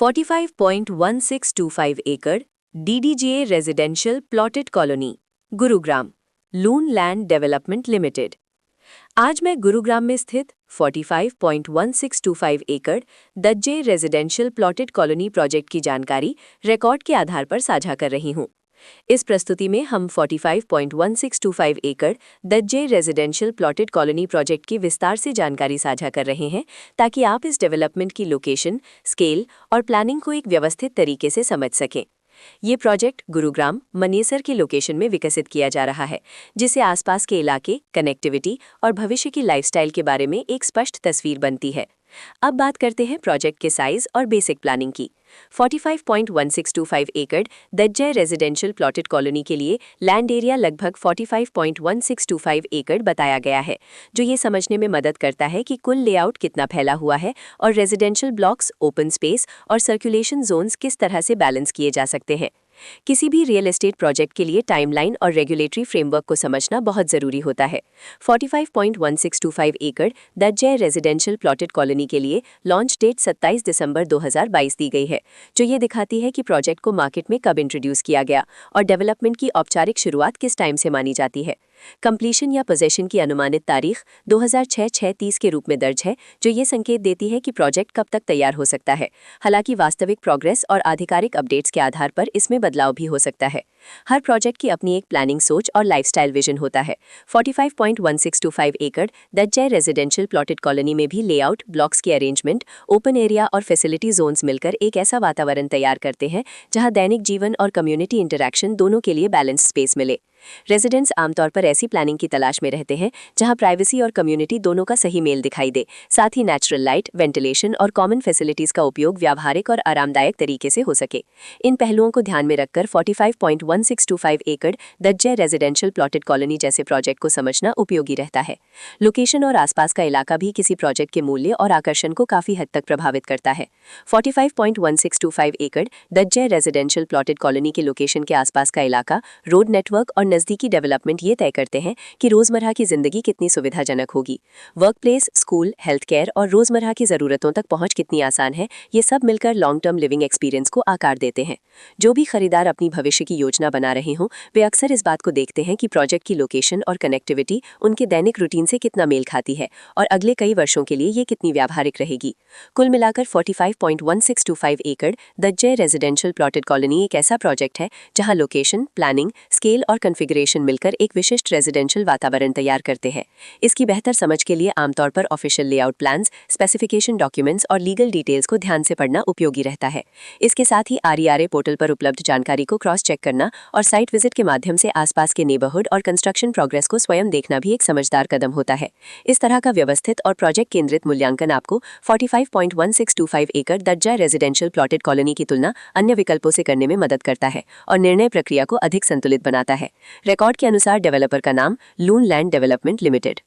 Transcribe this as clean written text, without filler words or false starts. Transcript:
45.1625 एकड़ DDGA residential plotted colony Gurugram Loon Land Development Limited. आज मैं गुरुग्राम में स्थित 45.1625 एकड़ दज्जे रेजिडेंशियल प्लॉटेड कॉलोनी प्रोजेक्ट की जानकारी रिकॉर्ड के आधार पर साझा कर रही हूं। इस प्रस्तुति में हम 45.1625 एकड़ दज्जे रेजिडेंशियल प्लॉटेड कॉलोनी प्रोजेक्ट की विस्तार से जानकारी साझा कर रहे हैं ताकि आप इस डेवलपमेंट की लोकेशन, स्केल और प्लानिंग को एक व्यवस्थित तरीके से समझ सकें। ये प्रोजेक्ट गुरुग्राम मनेसर के लोकेशन में विकसित किया जा रहा है, जिससे आसपास के इलाके, कनेक्टिविटी और भविष्य की लाइफस्टाइल के बारे में एक स्पष्ट तस्वीर बनती है। अब बात करते हैं प्रोजेक्ट के साइज और बेसिक प्लानिंग की। 45.1625 एकड़ दज्जे रेजिडेंशियल प्लॉटेड कॉलोनी के लिए लैंड एरिया लगभग 45.1625 एकड़ बताया गया है, जो ये समझने में मदद करता है कि कुल लेआउट कितना फैला हुआ है और रेजिडेंशियल ब्लॉक्स, ओपन स्पेस और सर्कुलेशन जोन्स किस तरह से बैलेंस किए जा सकते हैं। किसी भी रियल एस्टेट प्रोजेक्ट के लिए टाइमलाइन और रेगुलेटरी फ्रेमवर्क को समझना बहुत जरूरी होता है। 45.1625 एकड़ दज्जे रेजिडेंशियल प्लॉटेड कॉलोनी के लिए लॉन्च डेट 27 दिसंबर 2022 दी गई है, जो ये दिखाती है कि प्रोजेक्ट को मार्केट में कब इंट्रोड्यूस किया गया और डेवलपमेंट की औपचारिक शुरुआत किस टाइम से मानी जाती है। कंप्लीशन या पोजेशन की अनुमानित तारीख 2006-6-30 के रूप में दर्ज है, जो ये संकेत देती है कि प्रोजेक्ट कब तक तैयार हो सकता है। हालांकि वास्तविक प्रोग्रेस और आधिकारिक अपडेट्स के आधार पर इसमें बदलाव भी हो सकता है। हर प्रोजेक्ट की अपनी एक प्लानिंग सोच और लाइफस्टाइल विजन होता है। 45.1625 एकड़ दज्जे रेजिडेंशियल प्लॉटेड कॉलोनी में भी लेआउट, ब्लॉक्स की अरेंजमेंट, ओपन एरिया और फैसिलिटी जोन्स मिलकर एक ऐसा वातावरण तैयार करते हैं जहां दैनिक जीवन और कम्युनिटी इंटरैक्शन दोनों के लिए बैलेंस स्पेस मिले। रेजिडेंट्स आमतौर पर ऐसी प्लानिंग की तलाश में रहते हैं जहां प्राइवेसी और कम्युनिटी दोनों का सही मेल दिखाई दे, साथ ही नेचुरल लाइट, वेंटिलेशन और कॉमन फैसिलिटीज का उपयोग व्यावहारिक और आरामदायक तरीके से हो सके। इन पहलुओं को ध्यान में रखकर 45.1625 एकड़ दज्जे रेजिडेंशियल प्लॉटेड कॉलोनी जैसे प्रोजेक्ट को समझना उपयोगी रहता है। लोकेशन और आसपास का इलाका भी किसी प्रोजेक्ट के मूल्य और आकर्षण को काफी हद तक प्रभावित करता है। 45.1625 एकड़ दज्जे रेजिडेंशियल प्लॉटेड कॉलोनी के लोकेशन के आसपास का इलाका, रोड नेटवर्क और नजदीकी डेवलपमेंट ये तय करते हैं कि रोजमर्रा की जिंदगी कितनी सुविधाजनक होगी। Work place, school, health care और रोजमर्रा की जरूरतों तक पहुंच कितनी आसान है, ये सब मिलकर लॉन्ग टर्म लिविंग एक्सपीरियंस को आकार देते हैं। जो भी खरीदार अपनी भविष्य की योजना बना रहे हों, वे अक्सर इस बात को देखते हैं कि प्रोजेक्ट की लोकेशन और कनेक्टिविटी उनके दैनिक रूटीन से कितना मेल खाती है और अगले कई वर्षों के लिए ये कितनी व्यावहारिक रहेगी। कुल मिलाकर 45.1625 एकड़ दज्जे रेजिडेंशियल प्लॉटेड कॉलोनी एक ऐसा प्रोजेक्ट है जहां लोकेशन, प्लानिंग, स्केल और कॉन्फ़िगरेशन मिलकर एक विशिष्ट रेजिडेंशियल वातावरण तैयार करते हैं। इसकी बेहतर समझ के लिए आमतौर पर official layout plans, specification documents और लीगल डिटेल्स को ध्यान से पढ़ना उपयोगी रहता है। इसके साथ ही RERA पोर्टल पर उपलब्ध जानकारी को क्रॉस चेक करना और साइट विजिट के माध्यम से आसपास के नेबरहुड और कंस्ट्रक्शन प्रोग्रेस को स्वयं देखना भी एक समझदार कदम होता है। इस तरह का व्यवस्थित और प्रोजेक्ट केंद्रित मूल्यांकन आपको 45.1625 एकड़ दज्जा रेजिडेंशियल प्लॉटेड कॉलोनी की तुलना अन्य विकल्पों से करने में मदद करता है और निर्णय प्रक्रिया को अधिक संतुलित बनाता है। रिकॉर्ड के अनुसार डेवलपर का नाम लून लैंड डेवलपमेंट लिमिटेड।